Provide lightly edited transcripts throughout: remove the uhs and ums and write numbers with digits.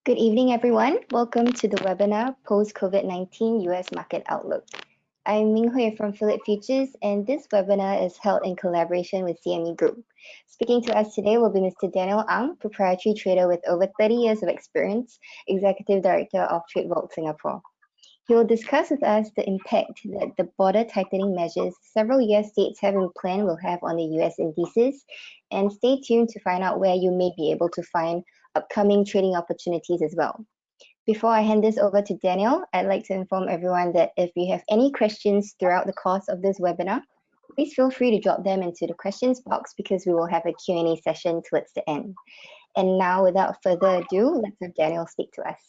Good evening, everyone. Welcome to the webinar Post-COVID-19 US Market Outlook. I'm Ming Hui from Phillip Futures, and this webinar is held in collaboration with CME Group. Speaking to us today will be Mr. Daniel Ang, proprietary trader with over 30 years of experience, Executive Director of Tradvault Singapore. He will discuss with us the impact that the border tightening measures several US states have in plan will have on the US indices, and stay tuned to find out where you may be able to find upcoming trading opportunities as well. Before I hand this over to Daniel, I'd like to inform everyone that if you have any questions throughout the course of this webinar, please feel free to drop them into the questions box because we will have a Q&A session towards the end. And now, without further ado, let's have Daniel speak to us.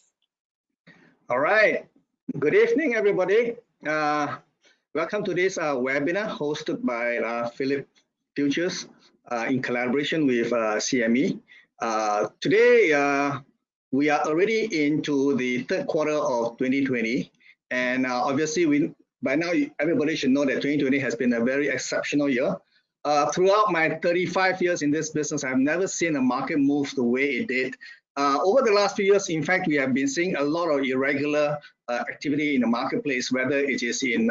All right. Good evening, everybody. Welcome to this webinar hosted by Phillip Futures in collaboration with CME. Today, we are already into the third quarter of 2020, and obviously, by now everybody should know that 2020 has been a very exceptional year. Throughout my 35 years in this business, I've never seen a market move the way it did. Over the last few years, in fact, we have been seeing a lot of irregular activity in the marketplace, whether it is in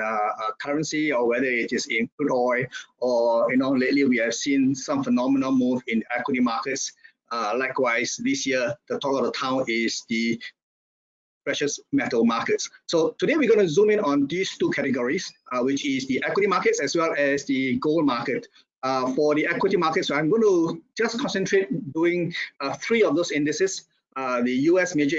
currency or whether it is in crude oil, or lately we have seen some phenomenal move in equity markets. Likewise, this year, the talk of the town is the precious metal markets. So today we're going to zoom in on these two categories, which is the equity markets as well as the gold market. For the equity markets, I'm going to just concentrate doing three of those indices. The US major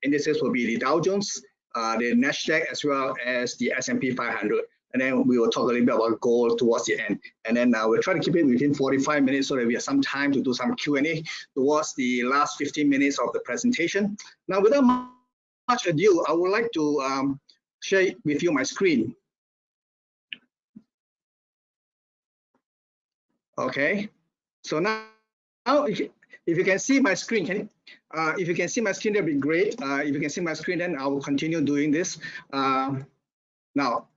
indices will be the Dow Jones, the Nasdaq, as well as the S&P 500. And then we will talk a little bit about gold towards the end. And then we'll try to keep it within 45 minutes so that we have some time to do some Q&A towards the last 15 minutes of the presentation. Now, without much ado, I would like to share with you my screen. Okay, so now if you can see my screen, if you can see my screen, that'd be great. If you can see my screen, then I will continue doing this. Now,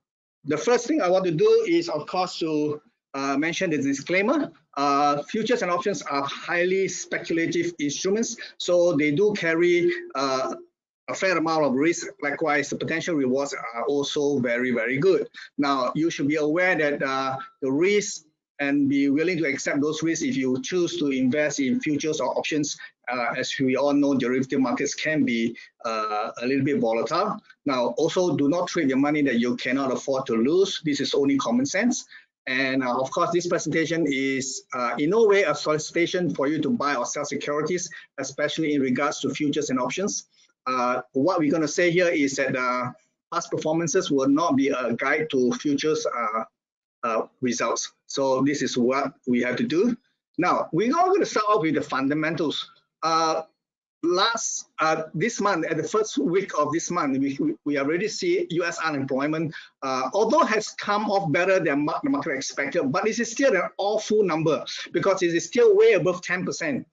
the first thing I want to do is, of course, to mention the disclaimer. Futures and options are highly speculative instruments, so they do carry a fair amount of risk. Likewise, the potential rewards are also very, very good. Now, you should be aware that the risk and be willing to accept those risks if you choose to invest in futures or options. As we all know, derivative markets can be a little bit volatile. Now, also do not trade your money that you cannot afford to lose. This is only common sense. And of course, this presentation is in no way a solicitation for you to buy or sell securities, especially in regards to futures and options. What we're going to say here is that past performances will not be a guide to futures results. So this is what we have to do. Now, we're all going to start off with the fundamentals. This month, at the first week of this month, we already see US unemployment, although has come off better than the market expected, but this is still an awful number because it is still way above 10%.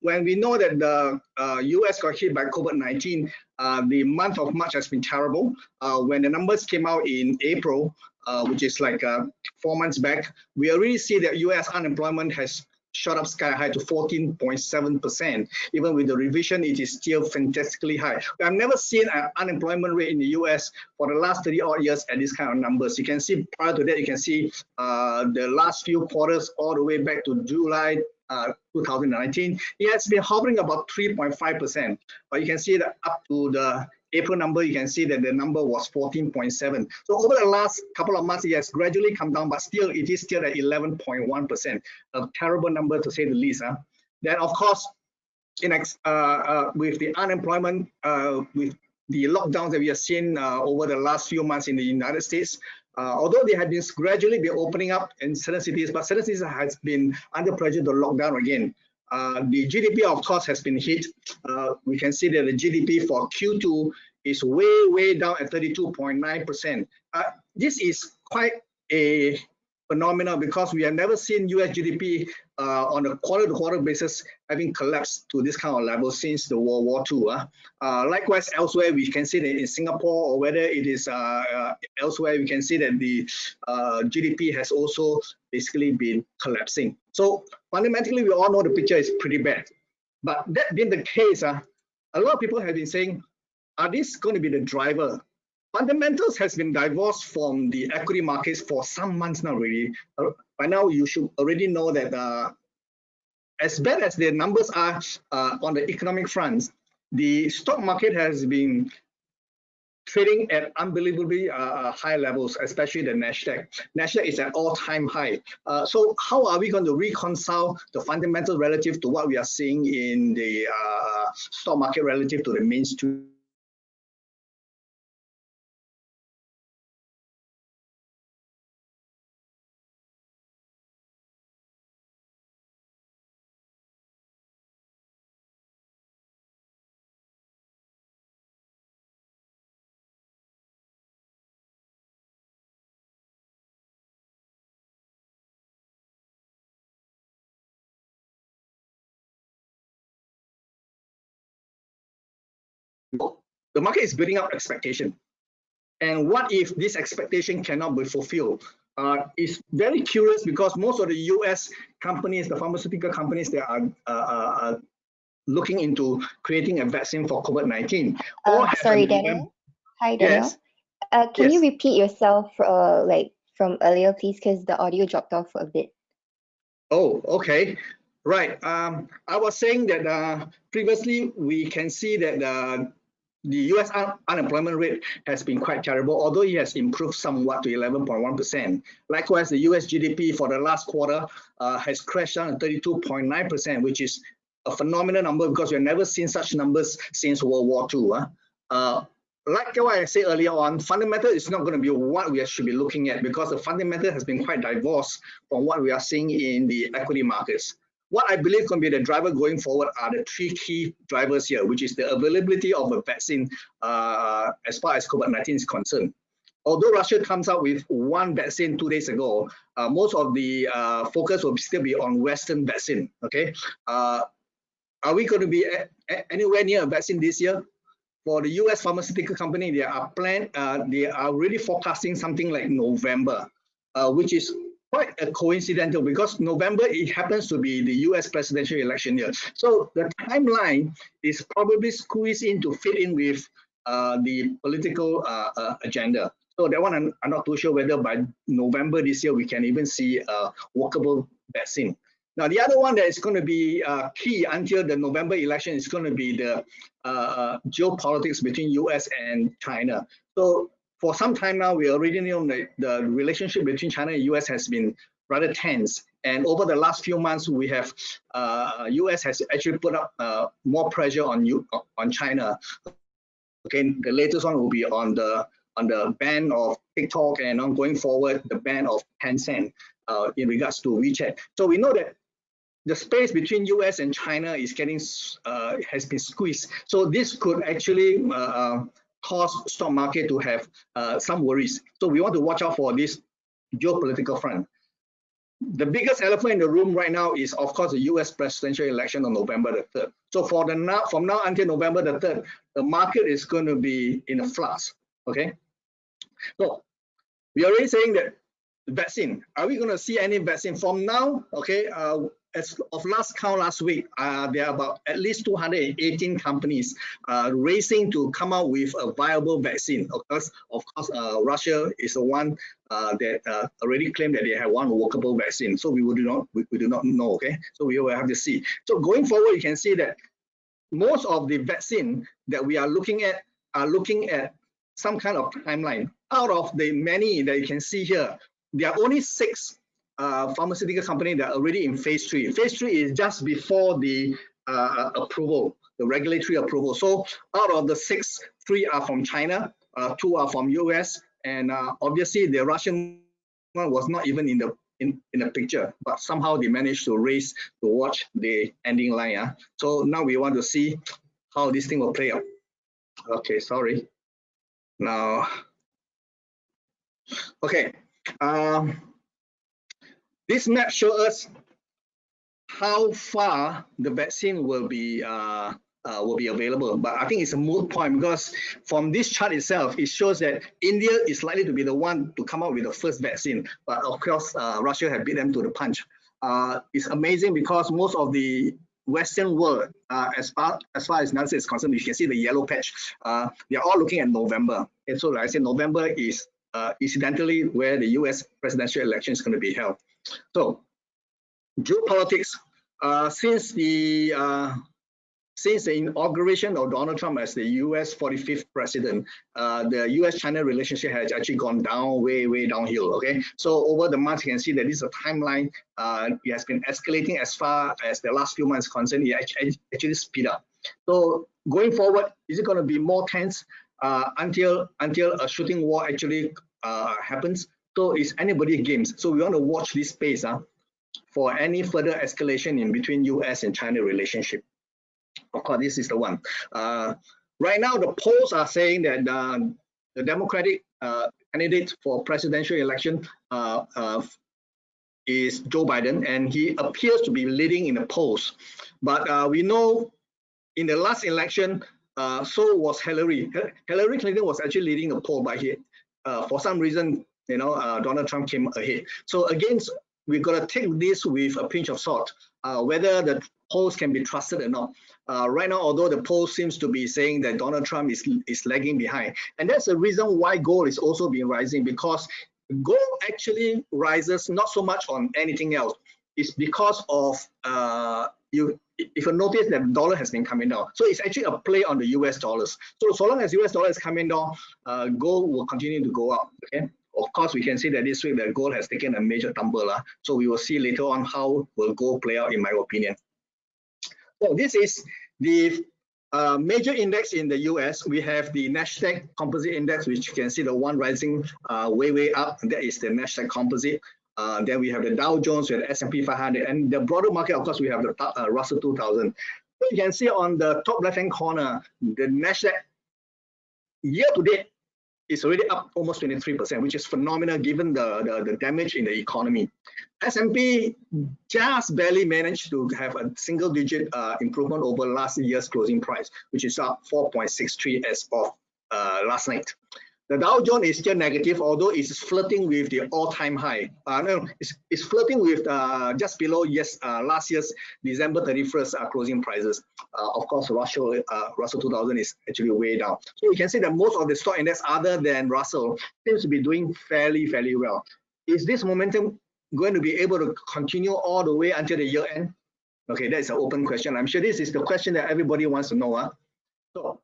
When we know that the US got hit by COVID-19, the month of March has been terrible. When the numbers came out in April, which is like 4 months back, we already see that US unemployment has shot up sky high to 14.7%. Even with the revision, it is still fantastically high. I've never seen an unemployment rate in the US for the last 30 odd years at this kind of numbers. You can see prior to that, you can see the last few quarters all the way back to July 2019, it has been hovering about 3.5%. But you can see that up to the April number, you can see that the number was 14.7. So over the last couple of months, it has gradually come down, but still, it is still at 11.1%. A terrible number to say the least. Then, of course, with the unemployment, with the lockdowns that we have seen over the last few months in the United States, although they have been gradually opening up in certain cities, but certain cities has been under pressure to lock down again. The GDP, of course, has been hit. We can see that the GDP for Q2 is way down at 32.9%. This is quite a phenomenon because we have never seen US GDP on a quarter-to-quarter basis having collapsed to this kind of level since the World War II. Likewise, elsewhere, we can see that in Singapore or whether it is elsewhere, we can see that the GDP has also basically been collapsing. So fundamentally, we all know the picture is pretty bad. But that being the case, a lot of people have been saying, are these going to be the driver? Fundamentals has been divorced from the equity markets for some months now already. By now, you should already know that as bad as the numbers are on the economic front, the stock market has been trading at unbelievably high levels, especially the Nasdaq. Nasdaq is at all-time high. So how are we going to reconcile the fundamental relative to what we are seeing in the stock market relative to the mainstream? The market is building up expectation. And what if this expectation cannot be fulfilled? It's very curious because most of the US companies, the pharmaceutical companies, they are looking into creating a vaccine for COVID-19. Sorry, Daniel. Hi, Daniel. Yes. Can you repeat yourself like from earlier, please, because the audio dropped off a bit. Oh, okay. Right. I was saying that previously we can see that the US unemployment rate has been quite terrible, although it has improved somewhat to 11.1%. Likewise, the US GDP for the last quarter has crashed down to 32.9%, which is a phenomenal number because we've never seen such numbers since World War II. Like what I said earlier on, fundamental is not going to be what we should be looking at because the fundamental has been quite divorced from what we are seeing in the equity markets. What I believe can be the driver going forward are the three key drivers here, which is the availability of a vaccine as far as COVID-19 is concerned. Although Russia comes out with one vaccine 2 days ago, most of the focus will still be on Western vaccine. Okay, are we going to be anywhere near a vaccine this year? For the US pharmaceutical company, they are really forecasting something like November, which is quite a coincidental because November, it happens to be the US presidential election year. So the timeline is probably squeezed in to fit in with the political agenda. So that one, I'm not too sure whether by November this year, we can even see a workable vaccine. Now, the other one that is going to be key until the November election is going to be the geopolitics between US and China. So for some time now, we already know that the relationship between China and US has been rather tense. And over the last few months, we have US has actually put up more pressure on China. Okay, the latest one will be on the ban of TikTok and on going forward, the ban of Tencent in regards to WeChat. So we know that the space between US and China is getting has been squeezed. So this could actually cause stock market to have some worries. So we want to watch out for this geopolitical front. The biggest elephant in the room right now is, of course, the US presidential election on November the 3rd. So from now until November the 3rd, the market is going to be in a flux. Okay. So we are already saying that the vaccine, are we going to see any vaccine from now? Okay. As of last count last week, there are about at least 218 companies racing to come out with a viable vaccine. Of course, Russia is the one that already claimed that they have one workable vaccine. So we do not know. Okay, so we will have to see. So going forward, you can see that most of the vaccine that we are looking at some kind of timeline. Out of the many that you can see here, there are only 6 pharmaceutical company that are already in phase 3. Phase 3 is just before the approval, the regulatory approval. So out of the 6, 3 are from China, 2 are from US, and obviously the Russian one was not even in the picture, but somehow they managed to race to watch the ending line. So now we want to see how this thing will play out. Okay, sorry. Now, okay. This map shows us how far the vaccine will be available, but I think it's a moot point because from this chart itself, it shows that India is likely to be the one to come out with the first vaccine, but of course, Russia have beat them to the punch. It's amazing because most of the Western world, as far as United States is concerned, you can see the yellow patch. They are all looking at November. And so, like I said, November is incidentally where the US presidential election is going to be held. So, geopolitics, since the inauguration of Donald Trump as the US 45th president, the US-China relationship has actually gone down, way downhill, okay? So over the months, you can see that this is a timeline. It has been escalating as far as the last few months concerned. It actually speed up. So going forward, is it going to be more tense until a shooting war actually happens? So it's anybody's games. So we want to watch this space for any further escalation in between US and China relationship. Of course, this is the one. Right now, the polls are saying that the Democratic candidate for presidential election is Joe Biden, and he appears to be leading in the polls. But we know in the last election, so was Hillary. Hillary Clinton was actually leading the poll, but for some reason, Donald Trump came ahead. So again, we've got to take this with a pinch of salt, whether the polls can be trusted or not. Right now, although the poll seems to be saying that Donald Trump is lagging behind, and that's the reason why gold is also been rising, because gold actually rises not so much on anything else. It's because of if you notice that the dollar has been coming down, so it's actually a play on the US dollars. So long as US dollar is coming down, gold will continue to go up. Okay. Of course, we can see that this week the gold has taken a major tumble. So we will see later on how will gold play out, in my opinion. So this is the major index in the US. We have the Nasdaq Composite Index, which you can see the one rising way up. And that is the Nasdaq Composite. Then we have the Dow Jones, we have the S&P 500, and the broader market, of course, we have the Russell 2000. So you can see on the top left-hand corner, the Nasdaq year to date is already up almost 23%, which is phenomenal given the damage in the economy. S&P just barely managed to have a single-digit improvement over last year's closing price, which is up 4.63 as of last night. The Dow Jones is still negative, although it's flirting with the all-time high. No, it's flirting with just below last year's December 31st closing prices. Of course, Russell 2000 is actually way down. So you can see that most of the stock index other than Russell seems to be doing fairly well. Is this momentum going to be able to continue all the way until the year end? Okay, that's an open question. I'm sure this is the question that everybody wants to know. So,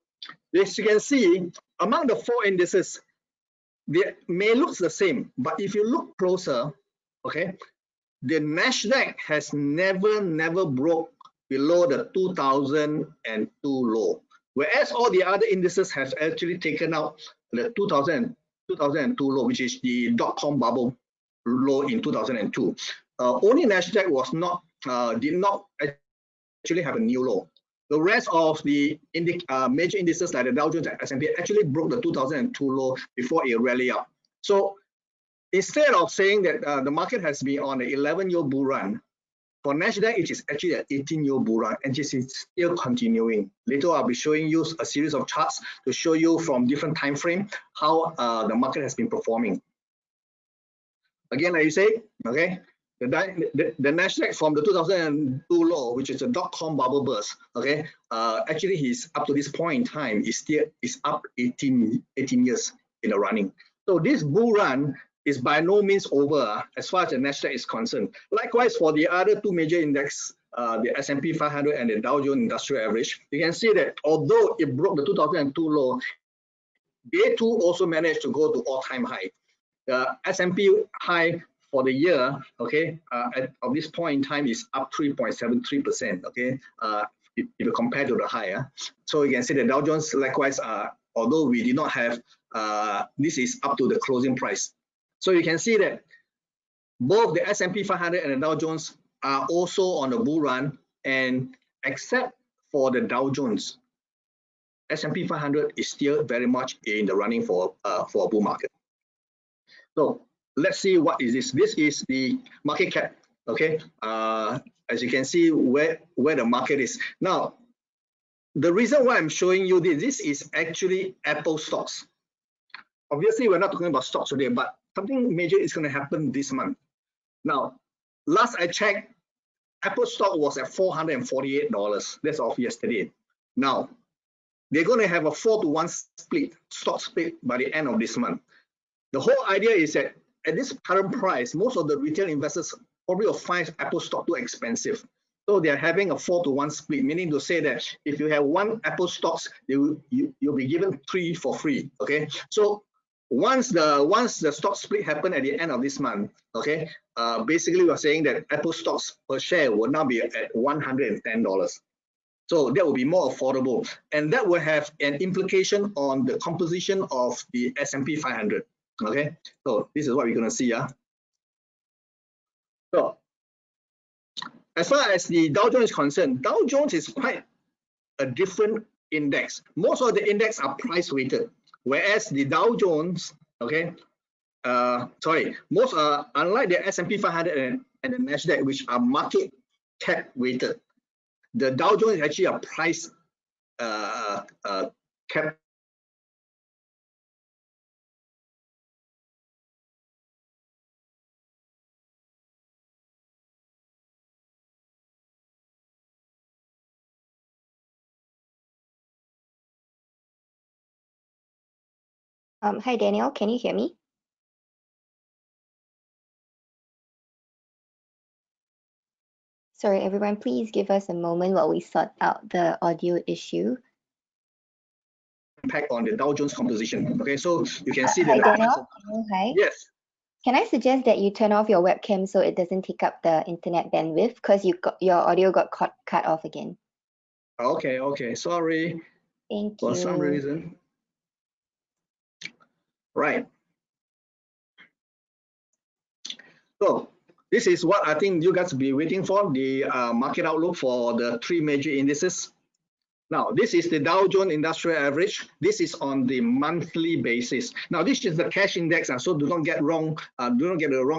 as you can see, among the four indices, they may look the same, but if you look closer, okay, the Nasdaq has never broke below the 2002 low, whereas all the other indices have actually taken out the 2002 low, which is the dot-com bubble low in 2002. Only Nasdaq did not actually have a new low. The rest of the major indices like the Dow Jones and S&P actually broke the 2002 low before it rallied up. So instead of saying that the market has been on an 11-year bull run, for Nasdaq it is actually an 18-year bull run, and this is still continuing. Later I'll be showing you a series of charts to show you from different time frame how the market has been performing. Again, like you say, okay, the Nasdaq from the 2002 low, which is a dot-com bubble burst, okay, actually he's up to this point in time is up 18 years in the running. So this bull run is by no means over as far as the Nasdaq is concerned. Likewise, for the other two major index, the S&P 500 and the Dow Jones Industrial Average, you can see that although it broke the 2002 low, they too also managed to go to all-time high. The S&P high for the year, okay, at this point in time is up 3.73%, okay, if you compare to the high. So you can see the Dow Jones, likewise, although we did not have, this is up to the closing price. So you can see that both the S&P 500 and the Dow Jones are also on a bull run, and except for the Dow Jones, S&P 500 is still very much in the running for a bull market. So let's see what is this. This is the market cap, okay? As you can see where the market is. Now, the reason why I'm showing you this is actually Apple stocks. Obviously, we're not talking about stocks today, but something major is going to happen this month. Now, last I checked, Apple stock was at $448. That's of yesterday. Now, they're going to have a 4-to-1 split, stock split by the end of this month. The whole idea is that at this current price, most of the retail investors probably will find Apple stock too expensive. So they're having a 4-to-1 split, meaning to say that if you have one Apple stocks, you'll be given 3 for free. Okay, so once the stock split happen at the end of this month, okay, basically we're saying that Apple stocks per share will now be at $110. So that will be more affordable, and that will have an implication on the composition of the S&P 500. Okay, so this is what we're going to see. So as far as the Dow Jones is concerned, Dow Jones is quite a different index. Most of the index are price weighted, whereas the Dow Jones, okay, unlike the S&P 500 and the Nasdaq, which are market cap weighted, the Dow Jones is actually a price cap. Hi, Daniel, can you hear me? Sorry, everyone, please give us a moment while we sort out the audio issue. Impact on the Dow Jones composition. Okay, so you can see Hi, that. Daniel. Hi. Yes. Can I suggest that you turn off your webcam so it doesn't take up the internet bandwidth, because your audio got cut off again. Okay. Sorry. Thank For you. some reason. Right. So this is what I think you guys will be waiting for, the market outlook for the 3 major indices. Now, this is the Dow Jones Industrial Average. This is on the monthly basis. Now, this is the cash index, so do not get the wrong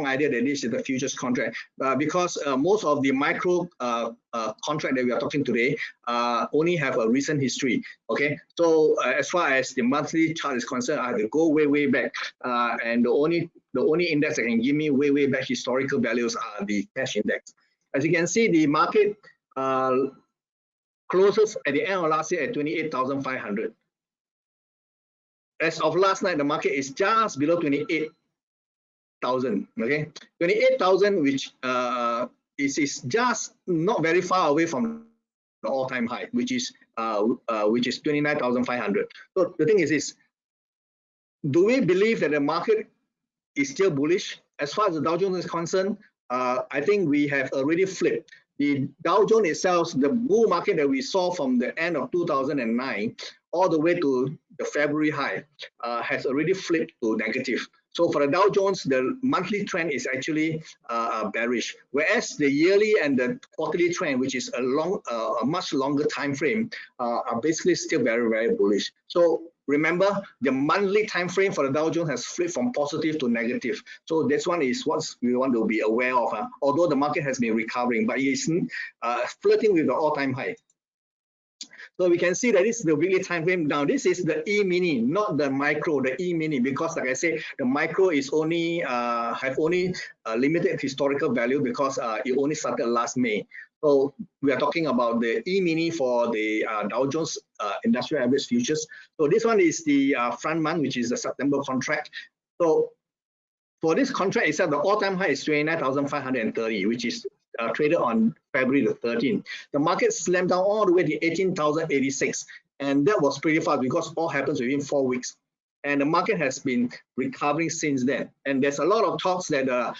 idea that this is the futures contract, because most of the micro contract that we are talking today only have a recent history. Okay, so as far as the monthly chart is concerned, I have to go way back, and the only index that can give me way back historical values are the cash index. As you can see, the market closes at the end of last year at 28,500. As of last night, the market is just below 28,000. Okay, 28,000, which is just not very far away from the all-time high, which is 29,500. So the thing is, do we believe that the market is still bullish? As far as the Dow Jones is concerned, I think we have already flipped. The Dow Jones itself, the bull market that we saw from the end of 2009 all the way to the February high, has already flipped to negative. So for the Dow Jones, the monthly trend is actually bearish, whereas the yearly and the quarterly trend, which is a much longer time frame, are basically still very bullish. So remember, the monthly time frame for the Dow Jones has flipped from positive to negative. So this one is what we want to be aware of. Although the market has been recovering, but it is flirting with the all-time high. So we can see that this is the weekly time frame. Now this is the E-mini, not the micro, the E-mini, because like I said, the micro is only have only limited historical value because it only started last May. So we are talking about the E-mini for the Dow Jones Industrial Average Futures. So this one is the front month, which is the September contract. So for this contract itself, the all-time high is 29,530, which is traded on February the 13th. The market slammed down all the way to 18,086, and that was pretty fast because all happens within 4 weeks. And the market has been recovering since then. And there's a lot of talks that the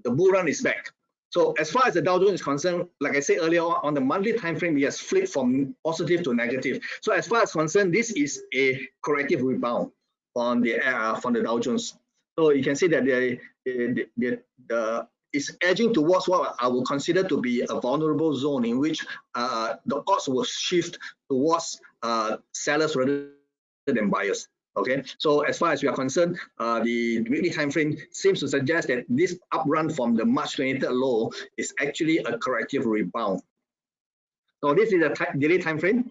bull run is back. So as far as the Dow Jones is concerned, like I said earlier on the monthly time frame, it has flipped from positive to negative. So as far as concerned, this is a corrective rebound on the Dow Jones. So you can see that it's edging towards what I will consider to be a vulnerable zone in which the odds will shift towards sellers rather than buyers. Okay, so as far as we are concerned, the weekly time frame seems to suggest that this up run from the March 23rd low is actually a corrective rebound. So this is the daily time frame.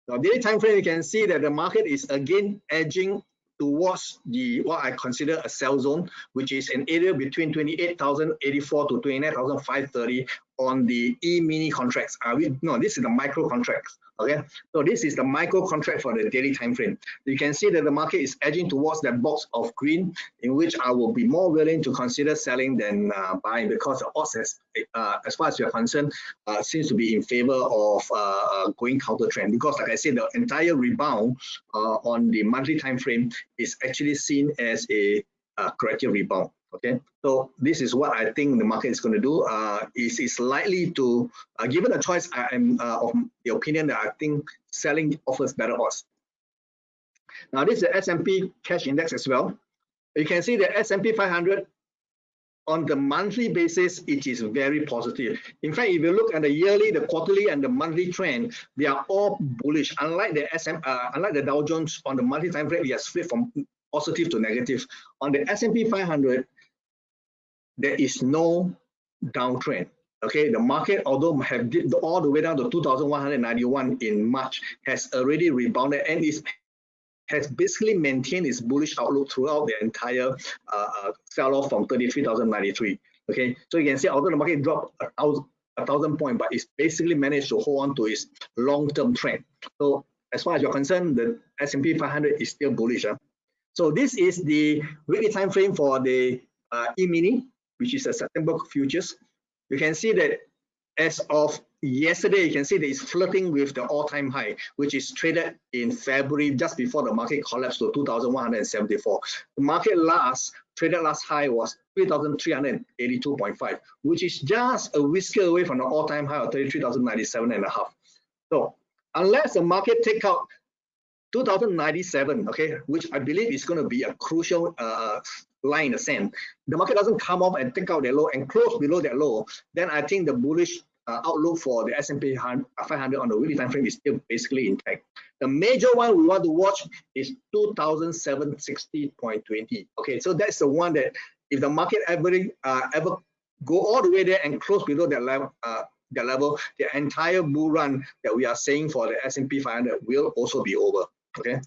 Now, daily time frame, you can see that the market is again edging towards the what I consider a sell zone, which is an area between 28,084 to 29,530 on the E-mini contracts. This is the micro contracts. Okay, so this is the micro contract for the daily time frame. You can see that the market is edging towards that box of green, in which I will be more willing to consider selling than buying, because the odds, as far as you're concerned, seems to be in favor of going counter trend. Because, like I said, the entire rebound on the monthly time frame is actually seen as a corrective rebound. Okay, so this is what I think the market is going to do. Is likely to, given a choice, I am of the opinion that I think selling offers better odds. Now, this is the S&P cash index as well. You can see the S&P 500 on the monthly basis, it is very positive. In fact, if you look at the yearly, the quarterly, and the monthly trend, they are all bullish. Unlike the Dow Jones on the monthly time frame, it has flipped from positive to negative. On the S&P 500, there is no downtrend. Okay, the market, although have dipped all the way down to 2,191 in March, has already rebounded and has basically maintained its bullish outlook throughout the entire sell-off from 33,093. Okay, so you can see, although the market dropped a thousand points, but it's basically managed to hold on to its long-term trend. So as far as you're concerned, the S&P 500 is still bullish. So this is the weekly time frame for the E-mini, which is a September futures. You can see that as of yesterday, you can see that it's flirting with the all-time high, which is traded in February, just before the market collapsed to 2,174. The market traded last high was 3,382.5, which is just a whisker away from the all-time high of 33,097.5. So unless the market take out 2,097, okay, which I believe is going to be a crucial line in the sand, the market doesn't come off and take out their low and close below their low, then I think the bullish outlook for the S&P 500 on the weekly time frame is still basically intact. The major one we want to watch is 2,760.20. Okay, so that's the one that if the market ever go all the way there and close below that level, the entire bull run that we are saying for the S&P 500 will also be over. Okay,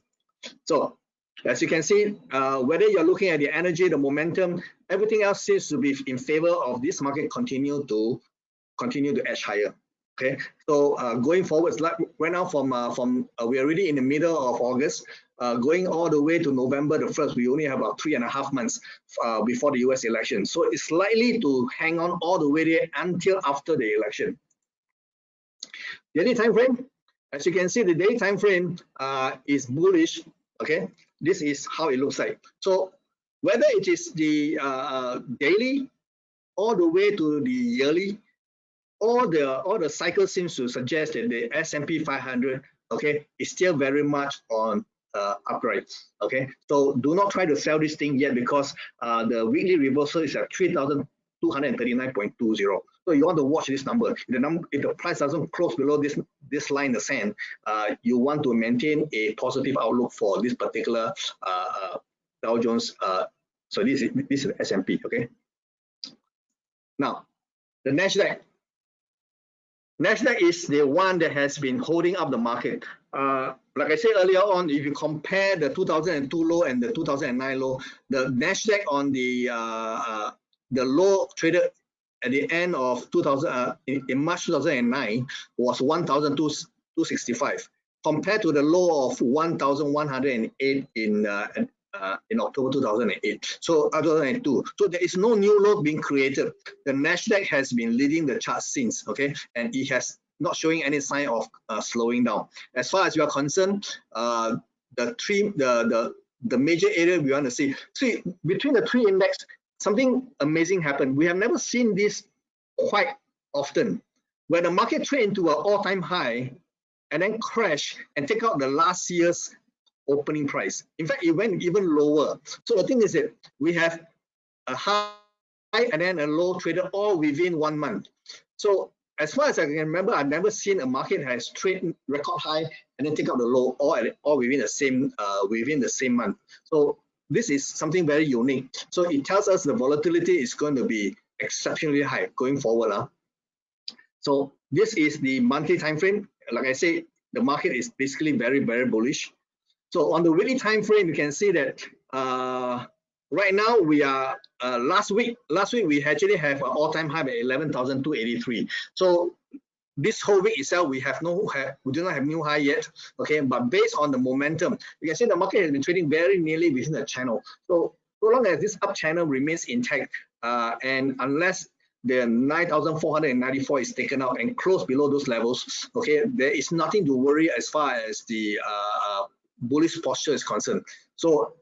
so as you can see, whether you're looking at the energy, the momentum, everything else seems to be in favor of this market continue to edge higher. Okay, so going forward, like right now from we're already in the middle of August, going all the way to November the 1st, we only have about 3.5 months before the US election. So it's likely to hang on all the way there until after the election. Daily time frame, as you can see, the daily time frame is bullish. Okay, this is how it looks like. So whether it is the daily all the way to the yearly, all the cycle seems to suggest that the S&P 500, okay, is still very much on upright. Okay, so do not try to sell this thing yet, because the weekly reversal is at 3,239.20. So you want to watch this number. If the price doesn't close below this line in the sand, you want to maintain a positive outlook for this particular Dow Jones. So this is the S&P. Okay. Now the Nasdaq. Nasdaq is the one that has been holding up the market. Like I said earlier on, if you compare the 2002 low and the 2009 low, the Nasdaq on the low traded at the end of 2000 in March 2009 was 1,265, compared to the low of 1,108 in October 2008. So 2002. So there is no new low being created. The Nasdaq has been leading the chart since. Okay, and it has not showing any sign of slowing down. As far as you are concerned, the major area we want to see between the three index, something amazing happened. We have never seen this quite often, where the market trade into an all-time high and then crash and take out the last year's opening price. In fact, it went even lower. So the thing is that we have a high and then a low traded all within 1 month. So as far as I can remember, I've never seen a market has traded record high and then take out the low all within the same month. So this is something very unique. So it tells us the volatility is going to be exceptionally high going forward. So this is the monthly time frame. Like I say, the market is basically very, very bullish. So on the weekly time frame, you can see that right now we are last week we actually have an all-time high at 11,283. So this whole week itself, we do not have new high yet. Okay, but based on the momentum, you can see the market has been trading very nearly within the channel. So long as this up channel remains intact, and unless the 9,494 is taken out and close below those levels, okay, there is nothing to worry as far as the bullish posture is concerned. So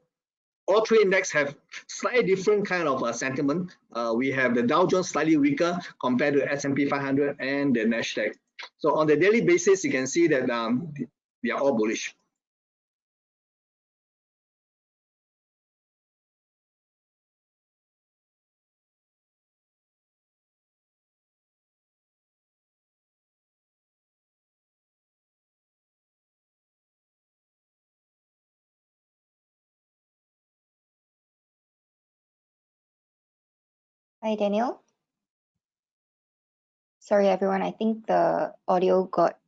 all three index have slightly different kind of sentiment. We have the Dow Jones slightly weaker compared to S&P 500 and the Nasdaq. So on the daily basis, you can see that they are all bullish. Hi, Daniel. Sorry, everyone. I think the audio got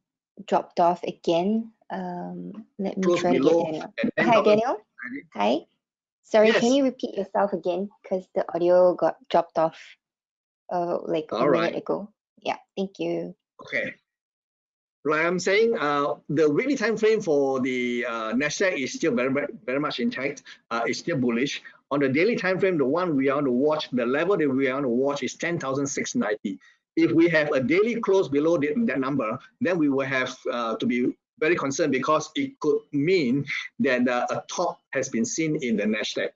dropped off again. Let me try to get Daniel. Hi, Daniel. Hi. Sorry, yes. Can you repeat yourself again? Because the audio got dropped off like a minute ago. Yeah, thank you. Okay. Like I'm saying, the weekly time frame for the Nasdaq is still very much intact. It's still bullish. On the daily time frame, the one we want to watch, the level that we want to watch is 10,690. If we have a daily close below that number, then we will have to be very concerned, because it could mean that a top has been seen in the Nasdaq.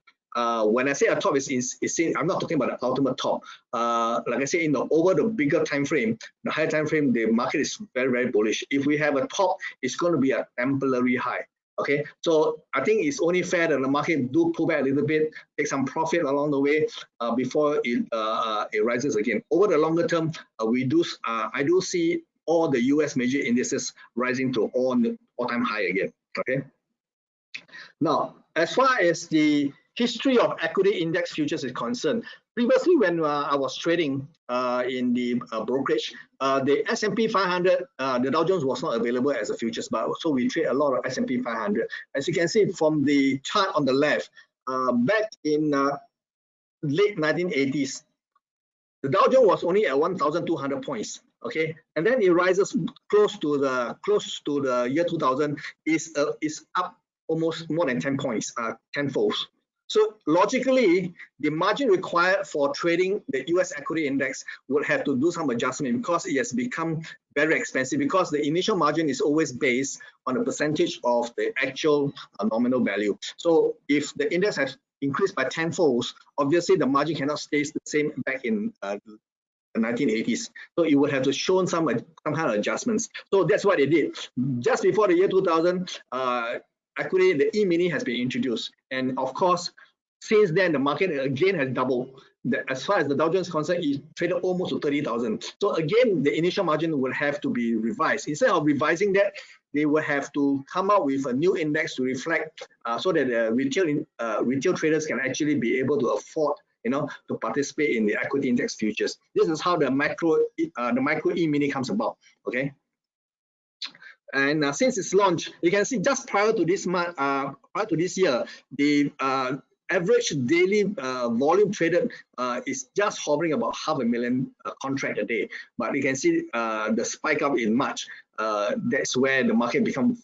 When I say a top is seen, I'm not talking about the ultimate top. Like I say, over the bigger time frame, the higher time frame, the market is very bullish. If we have a top, it's going to be a temporary high. Okay, so I think it's only fair that the market do pull back a little bit, take some profit along the way before it rises again. Over the longer term, I do see all the US major indices rising to all-time high again. Okay. Now, as far as the history of equity index futures is concerned, previously when I was trading in the brokerage, the S&P 500, the Dow Jones was not available as a futures, but so we trade a lot of S&P 500. As you can see from the chart on the left, back in late 1980s, the Dow Jones was only at 1,200 points. Okay, and then it rises close to the year 2000, is up almost more than 10 points, tenfold. So logically, the margin required for trading the US equity index would have to do some adjustment, because it has become very expensive, because the initial margin is always based on a percentage of the actual nominal value. So if the index has increased by tenfold, obviously the margin cannot stay the same back in the 1980s. So it would have to show some kind of adjustments. So that's what they did. Just before the year 2000, equity, the E-mini has been introduced. And of course, since then, the market again has doubled. As far as the Dow Jones is concerned, it traded almost to 30,000. So again, the initial margin will have to be revised. Instead of revising that, they will have to come up with a new index to reflect, so that retail traders can actually be able to afford, to participate in the equity index futures. This is how the micro E-mini comes about. Okay. And since its launch, you can see just prior to this year, the average daily volume traded is just hovering about 500,000 contract a day. But you can see the spike up in March. That's where the market becomes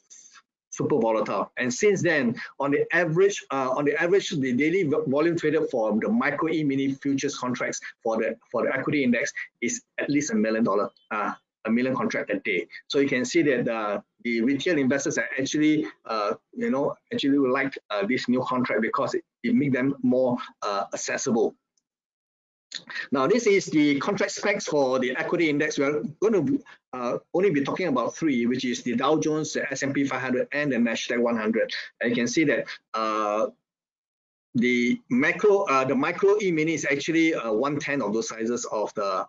super volatile. And since then, on the average, the daily volume traded for the micro E-mini futures contracts for the equity index is at least $1 million. A million contract a day. So you can see that the retail investors are actually, actually like this new contract, because it makes them more accessible. Now, this is the contract specs for the equity index. We're going to only be talking about three, which is the Dow Jones, the S&P 500, and the Nasdaq 100. And you can see that the micro E-mini is actually 1/10 of those sizes of the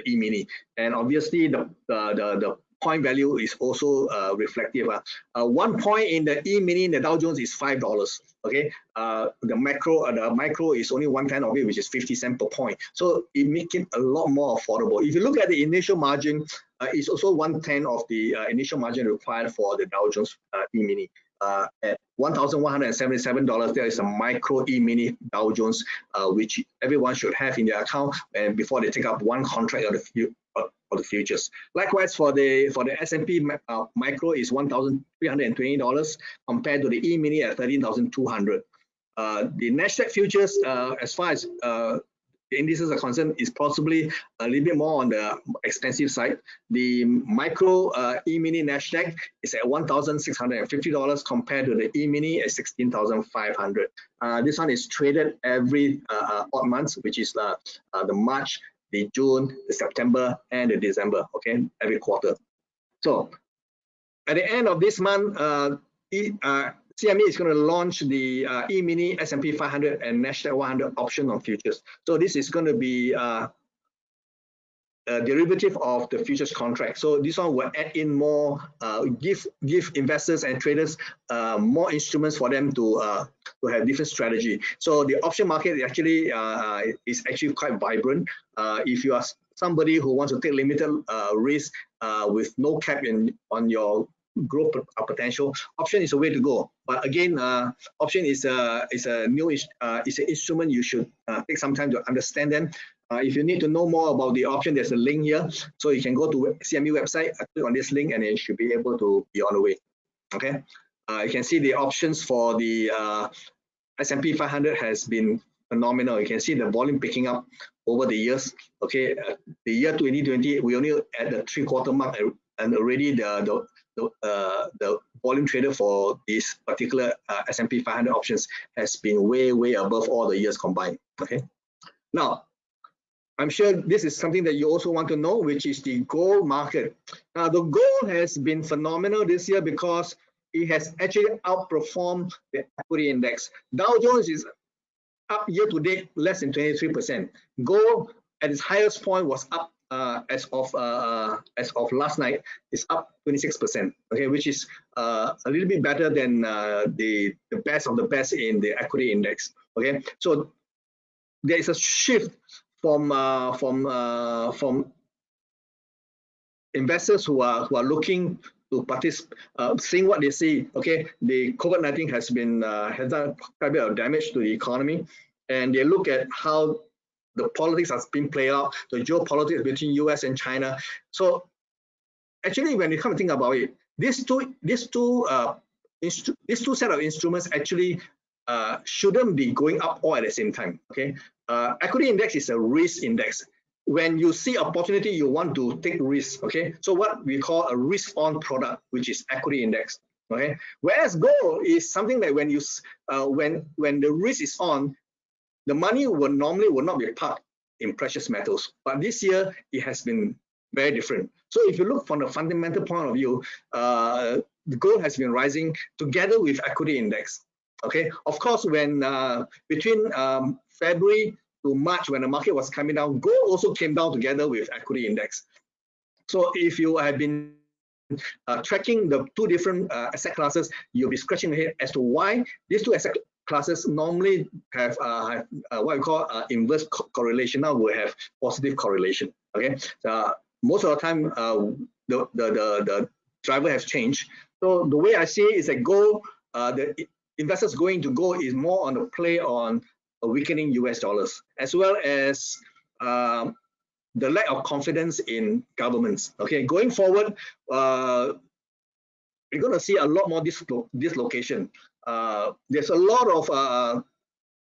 E-mini, and obviously the point value is also reflective. 1 point in the E-mini in the Dow Jones is $5. Okay, the micro is only 1/10 of it, which is 50 cents per point. So it makes it a lot more affordable. If you look at the initial margin, it's also 1/10 of the initial margin required for the Dow Jones E-mini. at $1,177. There is a micro E-mini Dow Jones, which everyone should have in their account and before they take up one contract of the futures. Likewise, for the S&P micro is $1,320 compared to the E-mini at $13,200. The Nasdaq futures, as far as the indices are concerned, is possibly a little bit more on the expensive side. The micro E-mini Nasdaq is at $1,650 compared to the E-mini at $16,500. This one is traded every odd months, which is the March, the June, the September, and the December. Okay, every quarter. So at the end of this month, CME is going to launch the E-mini S&P 500 and Nasdaq 100 option on futures. So this is going to be a derivative of the futures contract. So this one will add in more, give investors and traders more instruments for them to have different strategy. So the option market actually is actually quite vibrant. If you are somebody who wants to take limited risk with no cap on your growth potential, option is a way to go. But again, option is an instrument you should take some time to understand them. If you need to know more about the option, there's a link here, so you can go to CME website, click on this link, and you should be able to be on the way. Okay, you can see the options for the S&P 500 has been phenomenal. You can see the volume picking up over the years. Okay, the year 2020, we only at the 3/4 mark, and already the volume traded for this particular S&P 500 options has been way above all the years combined. Okay, now I'm sure this is something that you also want to know, which is the gold market. Now the gold has been phenomenal this year because it has actually outperformed the equity index. Dow Jones is up year to date less than 23%. Gold at its highest point was up as of last night, is up 26%. Okay, which is a little bit better than the best of the best in the equity index. Okay, so there is a shift from investors who are looking to participate, seeing what they see. Okay, the COVID-19 has done quite a bit of damage to the economy, and they look at how the politics has been played out, the geopolitics between US and China. So actually, when you come to think about it, these two set of instruments actually shouldn't be going up all at the same time. Okay, equity index is a risk index. When you see opportunity, you want to take risk. Okay, so what we call a risk-on product, which is equity index. Okay, whereas gold is something that when you when the risk is on, the money will normally not be parked in precious metals. But this year it has been very different. So if you look from the fundamental point of view, the gold has been rising together with equity index. Okay, of course, when between February to March, when the market was coming down, gold also came down together with equity index. So if you have been tracking the two different asset classes, you'll be scratching your head as to why these two asset classes normally have what we call inverse correlation. Now we have positive correlation. Okay, most of the time the driver has changed. So the way I see it is that gold, the investors going to gold is more on the play on a weakening US dollars, as well as the lack of confidence in governments. Okay, going forward, we're going to see a lot more dislocation. There's a lot of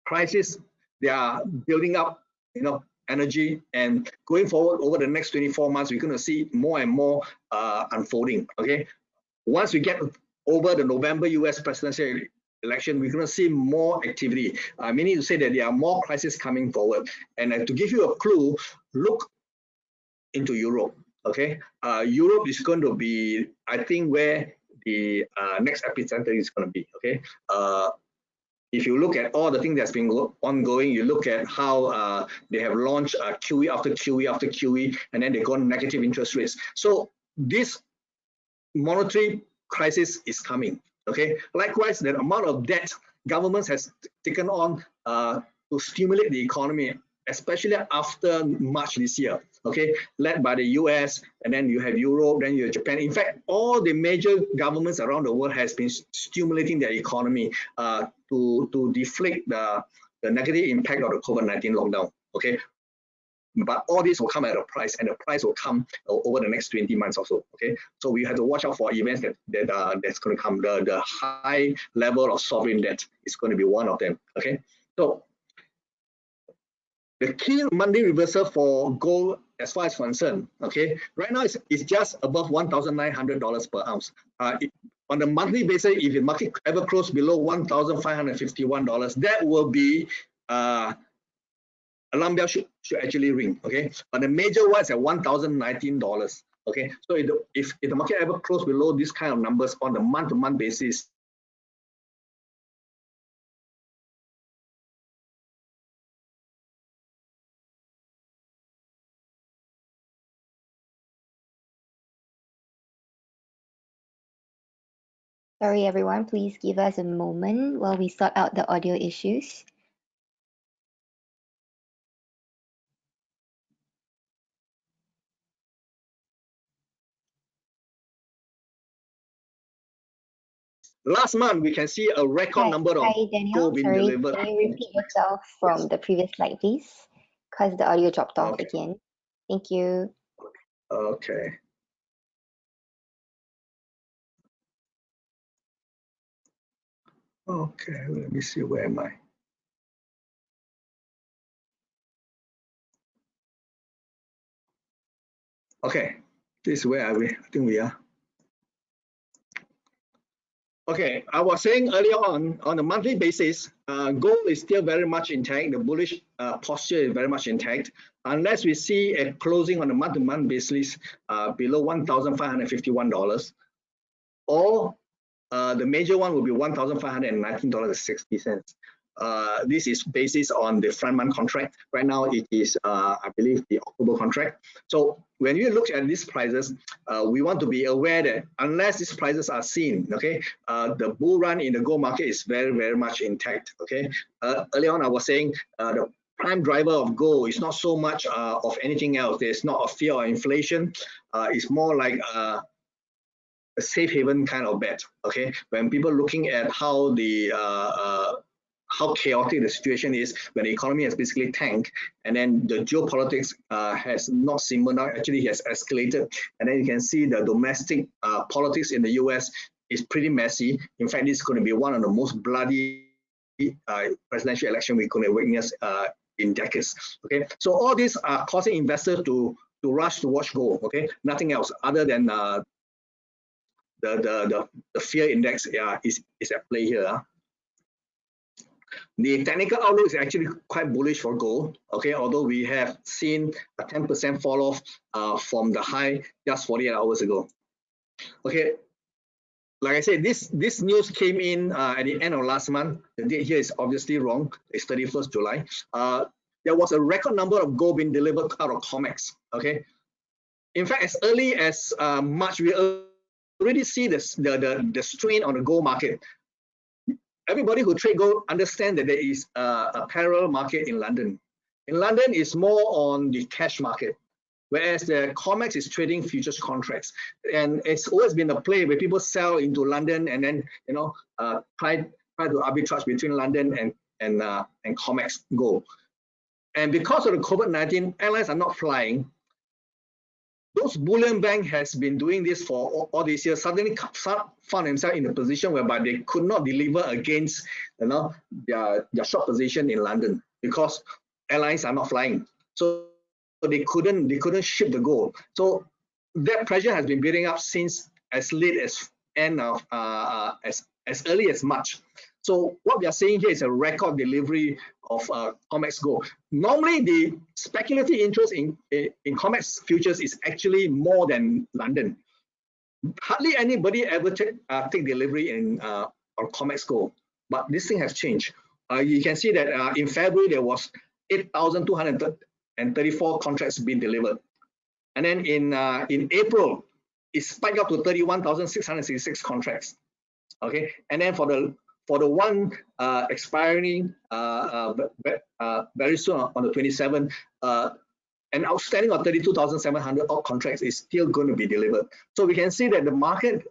crises. They are building up, energy, and going forward over the next 24 months, we're going to see more and more unfolding. Okay, once we get over the November US presidential election, we're going to see more activity. Meaning to say that there are more crises coming forward. And to give you a clue, look into Europe. Okay, Europe is going to be, I think, where the next epicenter is going to be. Okay, if you look at all the things that's been ongoing, you look at how they have launched QE after QE after QE, and then they go on negative interest rates. So this monetary crisis is coming. Okay, likewise, the amount of debt governments has taken on to stimulate the economy especially after March this year, okay, led by the US, and then you have Europe, then you have Japan. In fact, all the major governments around the world has been stimulating their economy to deflate the negative impact of the COVID-19 lockdown, okay. But all this will come at a price, and the price will come over the next 20 months or so. Okay, so we have to watch out for events that's going to come. The high level of sovereign debt is going to be one of them. Okay, so the key monthly reversal for gold, as far as concerned, okay, right now it's just above $1,900 per ounce. On the monthly basis, if the market ever close below $1,551, that will be alarm bell should actually ring, okay? But the major one is at $1,019, okay? So if the market ever close below this kind of numbers on the month-to-month basis, Sorry, everyone, please give us a moment while we sort out the audio issues. last month we can see a record number of Daniel. gold being Sorry, delivered. can you repeat yourself from the previous slide, please? Because the audio dropped off again. Thank you. Okay. Okay, let me see, where am I? Okay, this is where are we? I think we are. Okay, I was saying earlier on a monthly basis, gold is still very much intact. The bullish posture is very much intact, unless we see a closing on a month-to-month basis below $1,551, or the major one will be $1,519.60. This is based on the front month contract. Right now it is, I believe, the October contract. So when you look at these prices, we want to be aware that unless these prices are seen, okay, the bull run in the gold market is very, very much intact. Okay, earlier on I was saying the prime driver of gold is not so much of anything else. There's not a fear of inflation. It's more like a safe haven kind of bet. Okay, when people looking at how the how chaotic the situation is, when the economy has basically tanked, and then the geopolitics has not simmered down, actually has escalated, and then you can see the domestic politics in the US is pretty messy. In fact, this is going to be one of the most bloody presidential election we're going to witness in decades. Okay, so all these are causing investors to rush to watch gold. Okay, nothing else other than the fear index is at play here. The technical outlook is actually quite bullish for gold, okay, although we have seen a 10% fall off from the high just 48 hours ago. Okay, like I said, this news came in at the end of last month. The date here is obviously wrong. It's 31st July. There was a record number of gold being delivered out of COMEX, okay. In fact, as early as March, we already see the strain on the gold market. Everybody who trade gold understand that there is a parallel market in London. In London, it's more on the cash market, whereas the COMEX is trading futures contracts. And it's always been a play where people sell into London and then try to arbitrage between London and COMEX gold. And because of the COVID-19, airlines are not flying. Those bullion bank has been doing this for all these years. Suddenly found themselves in a position whereby they could not deliver against their short position in London because airlines are not flying. So they couldn't ship the gold. So that pressure has been building up since as late as end of as early as March. So what we are seeing here is a record delivery of COMEX gold. Normally, the speculative interest in COMEX futures is actually more than London. Hardly anybody ever take delivery in on COMEX gold, but this thing has changed. You can see that in February there was 8,234 contracts being delivered, and then in April it spiked up to 31,666 contracts. Okay, and then for for the one expiring very soon on the 27th, an outstanding of 32,700 odd contracts is still going to be delivered. So we can see that the market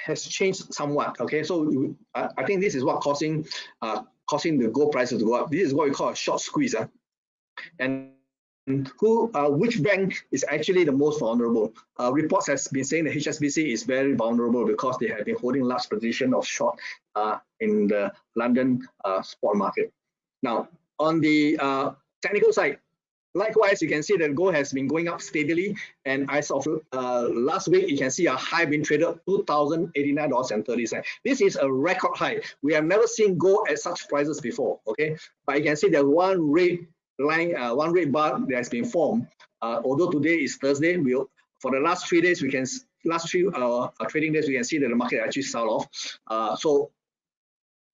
has changed somewhat. Okay, so I think this is what causing the gold prices to go up. This is what we call a short squeeze. And which bank is actually the most vulnerable? Reports has been saying that HSBC is very vulnerable because they have been holding large position of short in the London spot market. Now, on the technical side, likewise, you can see that gold has been going up steadily, and as of last week, you can see a high being traded $2,089.30. This is a record high. We have never seen gold at such prices before. Okay, but you can see that one red line, one red bar that has been formed. Although today is Thursday, for the last 3 days, last three trading days, we can see that the market actually sell off. So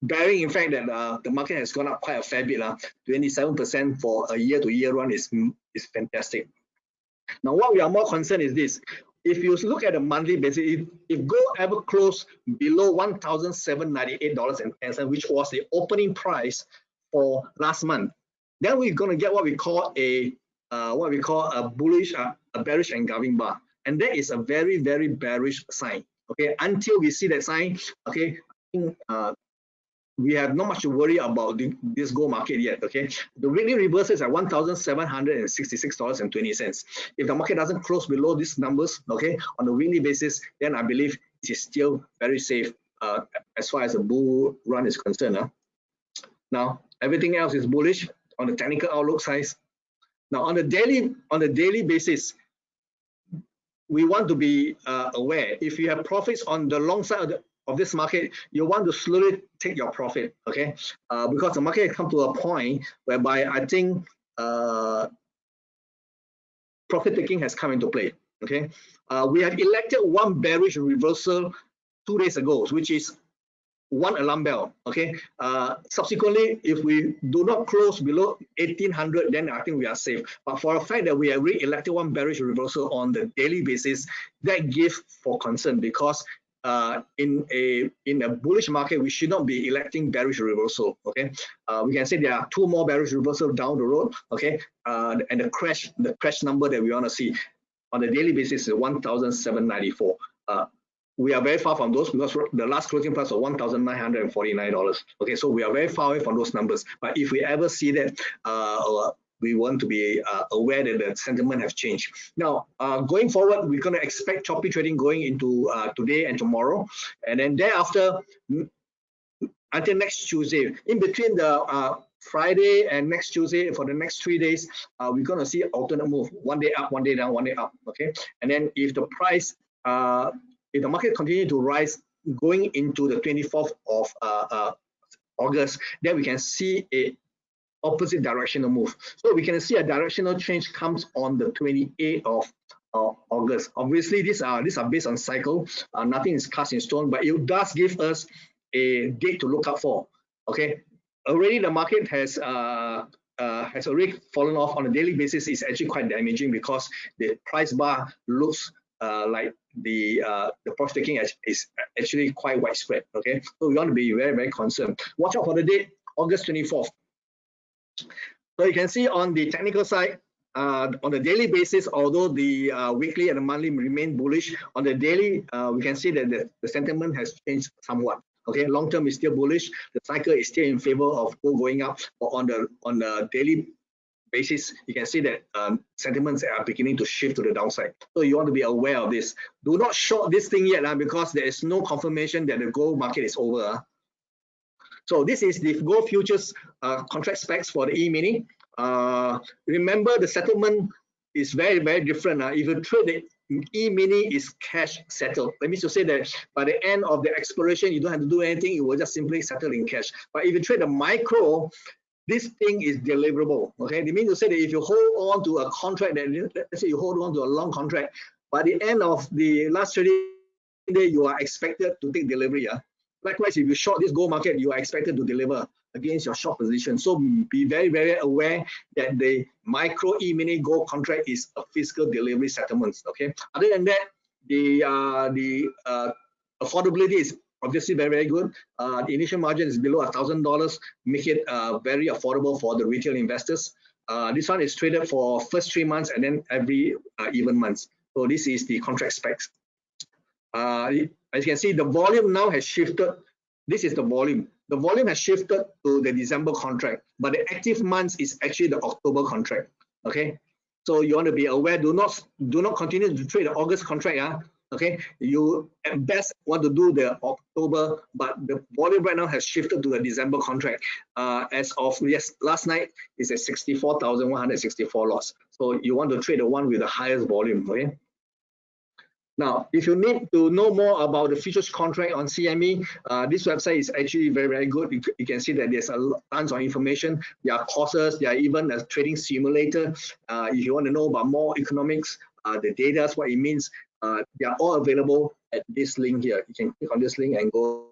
bearing in fact that the market has gone up quite a fair bit, 27% for a year-to-year run is fantastic. Now, what we are more concerned is this. If you look at a monthly basis, if gold ever closed below $1,798.10, which was the opening price for last month, then we're going to get what we call a bullish, a bearish engulfing bar, and that is a very, very bearish sign. Okay, until we see that sign, okay, I think, we have not much to worry about this gold market yet. Okay, the weekly reverses at $1,766.20. If the market doesn't close below these numbers, okay, on a weekly basis, then I believe it is still very safe as far as the bull run is concerned. Now, everything else is bullish on the technical outlook size. Now, on the daily basis, we want to be aware. If you have profits on the long side of this market, you want to slowly take your profit, okay? Because the market has come to a point whereby I think profit taking has come into play, okay? We have elected one bearish reversal 2 days ago, which is one alarm bell, okay? Subsequently, if we do not close below 1800, then I think we are safe. But for a fact that we have re-elected one bearish reversal on the daily basis, that gives for concern, because in a bullish market, we should not be electing bearish reversal. Okay, we can say there are 2 more bearish reversal down the road. Okay, and the crash number that we want to see on a daily basis is 1,794. We are very far from those because the last closing price was $1,949. Okay, so we are very far away from those numbers. But if we ever see that, we want to be aware that the sentiment has changed. Now, going forward, we're going to expect choppy trading going into today and tomorrow, and then thereafter until next Tuesday. In between the Friday and next Tuesday, for the next 3 days, we're going to see alternate move: one day up, one day down, one day up. Okay, and then if the price, if the market continue to rise going into the 24th of August, then we can see a opposite directional move. So we can see a directional change comes on the 28th of August. Obviously, these are based on cycle. Nothing is cast in stone, but it does give us a date to look out for. Okay, already the market has already fallen off on a daily basis. It's actually quite damaging because the price bar looks like the profit taking is actually quite widespread. Okay, so we want to be very, very concerned. Watch out for the date, August 24th. So you can see on the technical side, on the daily basis, although the weekly and the monthly remain bullish, on the daily, we can see that the sentiment has changed somewhat. Okay, long term is still bullish. The cycle is still in favor of gold going up, but on the daily basis, you can see that sentiments are beginning to shift to the downside. So you want to be aware of this. Do not short this thing yet, because there is no confirmation that the gold market is over. So this is the gold futures contract specs for the E-mini. Remember, the settlement is very, very different. If you trade the E-mini, is cash settled. That means to say that by the end of the expiration, you don't have to do anything. You will just simply settle in cash. But if you trade the micro, this thing is deliverable. Okay, it means to say that if you hold on to a contract, that let's say you hold on to a long contract, by the end of the last trading day, you are expected to take delivery. Likewise, if you short this gold market, you are expected to deliver against your short position. So be very, very aware that the micro E-mini gold contract is a physical delivery settlement. Okay. Other than that, the affordability is obviously very good. The initial margin is below $1,000, make it very affordable for the retail investors. This one is traded for first 3 months and then every even months. So this is the contract specs. As you can see, the volume now has shifted. This is the volume. The volume has shifted to the December contract, but the active months is actually the October contract. Okay, so you want to be aware. Do not continue to trade the August contract. Okay, you at best want to do the October, but the volume right now has shifted to the December contract. As of last night, it's at 64,164 lots. So you want to trade the one with the highest volume. Okay. Now, if you need to know more about the futures contract on CME, this website is actually very good. You can see that there's tons of information. There are courses, there are even a trading simulator. If you want to know about more economics, the data, what it means, they are all available at this link here. You can click on this link and go.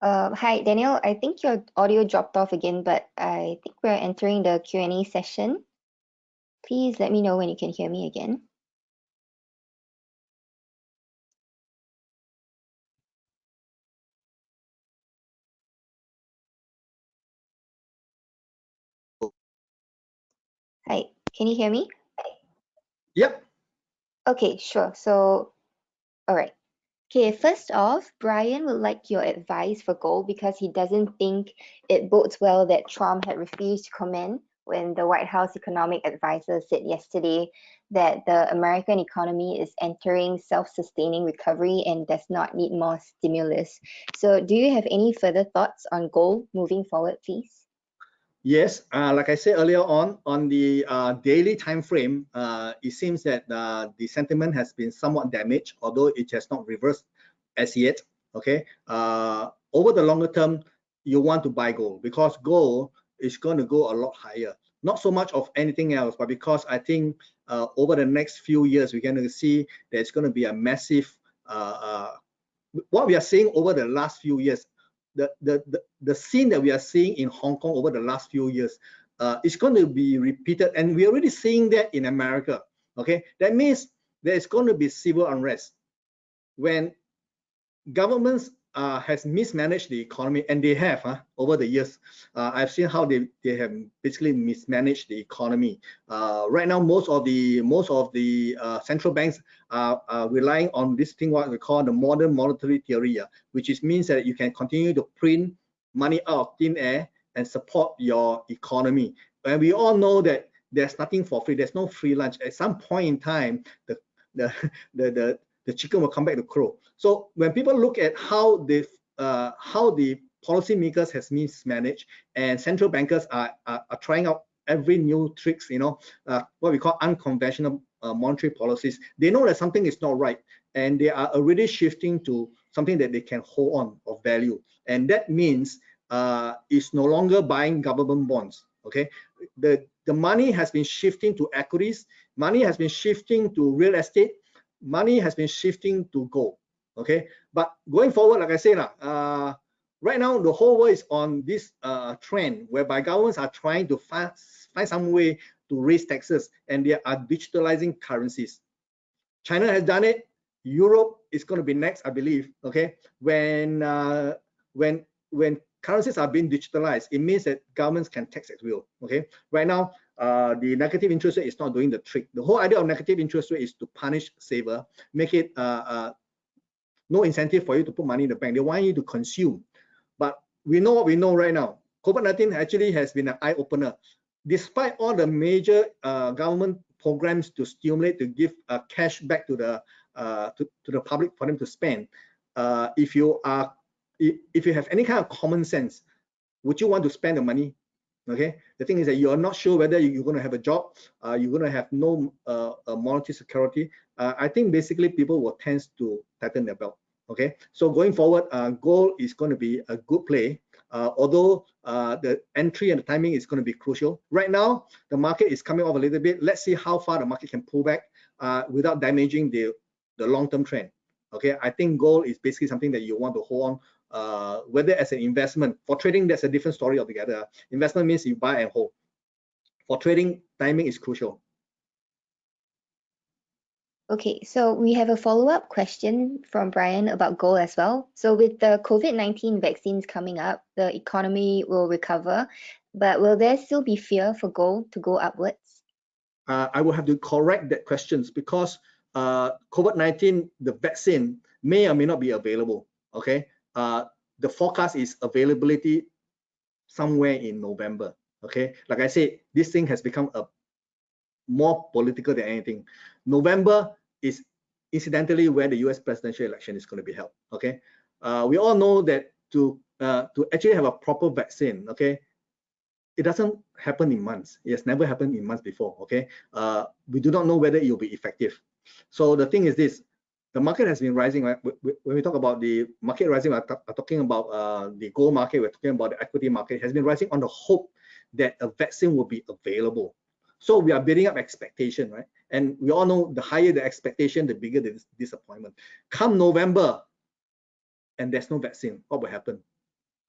Hi, Daniel. I think your audio dropped off again, but I think we're entering the Q&A session. Please let me know when you can hear me again. Hi, can you hear me? Yep. Okay, sure. So, all right. Okay, first off, Brian would like your advice for gold because he doesn't think it bodes well that Trump had refused to comment when the White House economic advisor said yesterday that the American economy is entering self-sustaining recovery and does not need more stimulus. So do you have any further thoughts on gold moving forward, please? Yes, like I said earlier on the daily time frame, it seems that the sentiment has been somewhat damaged, although it has not reversed as yet. Okay, over the longer term, you want to buy gold because gold is going to go a lot higher. Not so much of anything else, but because I think over the next few years, we're going to see there's going to be a massive what we are seeing over the last few years. The scene that we are seeing in Hong Kong over the last few years is going to be repeated, and we're already seeing that in America. Okay, that means there's going to be civil unrest when governments has mismanaged the economy, and they have over the years. I've seen how they have basically mismanaged the economy. Right now, most of the central banks are relying on this thing what we call the modern monetary theory, which means that you can continue to print money out of thin air and support your economy. And we all know that there's nothing for free. There's no free lunch. At some point in time, the chicken will come back to crow. So when people look at how the policymakers has mismanaged and central bankers are trying out every new tricks, what we call unconventional monetary policies, they know that something is not right, and they are already shifting to something that they can hold on of value, and that means it's no longer buying government bonds. Okay, the money has been shifting to equities, money has been shifting to real estate, money has been shifting to gold. Okay, but going forward, like I said, right now the whole world is on this trend whereby governments are trying to find some way to raise taxes, and they are digitalizing currencies. China has done it. Europe is going to be next, I believe. Okay, when currencies are being digitalized, it means that governments can tax at will. Okay, right now the negative interest rate is not doing the trick. The whole idea of negative interest rate is to punish saver, make it no incentive for you to put money in the bank. They want you to consume. But we know what we know right now. COVID-19 actually has been an eye-opener. Despite all the major government programs to stimulate, to give cash back to the public for them to spend, if you have any kind of common sense, would you want to spend the money? Okay, the thing is that you are not sure whether you're going to have a job, you're going to have no monetary security. I think basically people will tend to tighten their belt. Okay, so going forward, gold is going to be a good play, although the entry and the timing is going to be crucial. Right now, the market is coming off a little bit. Let's see how far the market can pull back without damaging the long-term trend. Okay, I think gold is basically something that you want to hold on, whether as an investment. For trading, that's a different story altogether. Investment means you buy and hold. for trading, timing is crucial. Okay, so we have a follow-up question from Brian about gold as well. So with the COVID-19 vaccines coming up, the economy will recover, but will there still be fear for gold to go upwards? I will have to correct that questions because COVID-19, the vaccine may or may not be available. Okay, the forecast is availability somewhere in November. Okay, like I said, this thing has become a more political than anything. November is incidentally where the US presidential election is going to be held. Okay, we all know that to actually have a proper vaccine, okay, it doesn't happen in months. It has never happened in months before. Okay, we do not know whether it will be effective. So the thing is this: the market has been rising. Right? When we talk about the market rising, we're talking about the gold market. We're talking about the equity market. It has been rising on the hope that a vaccine will be available. So we are building up expectation, right? And we all know the higher the expectation, the bigger the disappointment. Come November, and there's no vaccine, what will happen?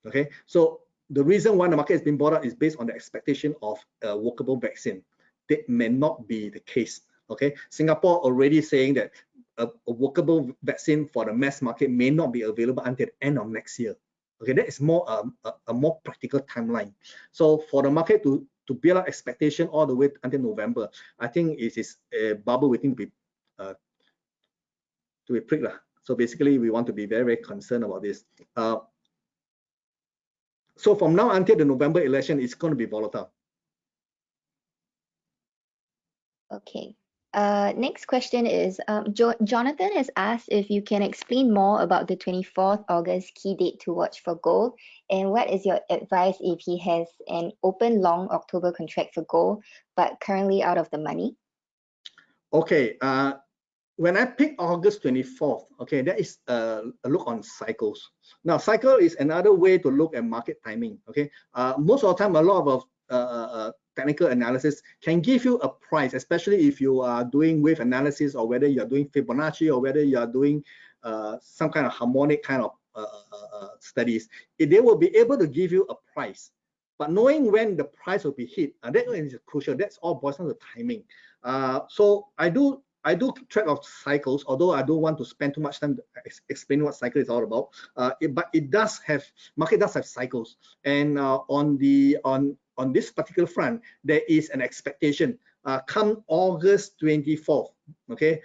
Okay, so the reason why the market has been bought up is based on the expectation of a workable vaccine. That may not be the case. Okay, Singapore already saying that a workable vaccine for the mass market may not be available until the end of next year. Okay, that is more a more practical timeline. So for the market to build up expectation all the way until November, I think it is a bubble waiting to be pricked. So basically, we want to be very, very concerned about this. So from now until the November election, it's going to be volatile. Okay. Next question is, Jonathan has asked if you can explain more about the 24th August key date to watch for gold, and what is your advice if he has an open long October contract for gold, but currently out of the money? Okay. When I pick August 24th, okay, that is a look on cycles. Now, cycle is another way to look at market timing. Okay, most of the time, a lot of technical analysis can give you a price, especially if you are doing wave analysis, or whether you are doing Fibonacci, or whether you are doing some kind of harmonic kind of studies. They will be able to give you a price, but knowing when the price will be hit, that is crucial. That's all boils down to timing. So I do keep track of cycles, although I don't want to spend too much time explaining what cycle is all about. But it does have, market does have cycles, and on this particular front, there is an expectation. Come August 24th, okay,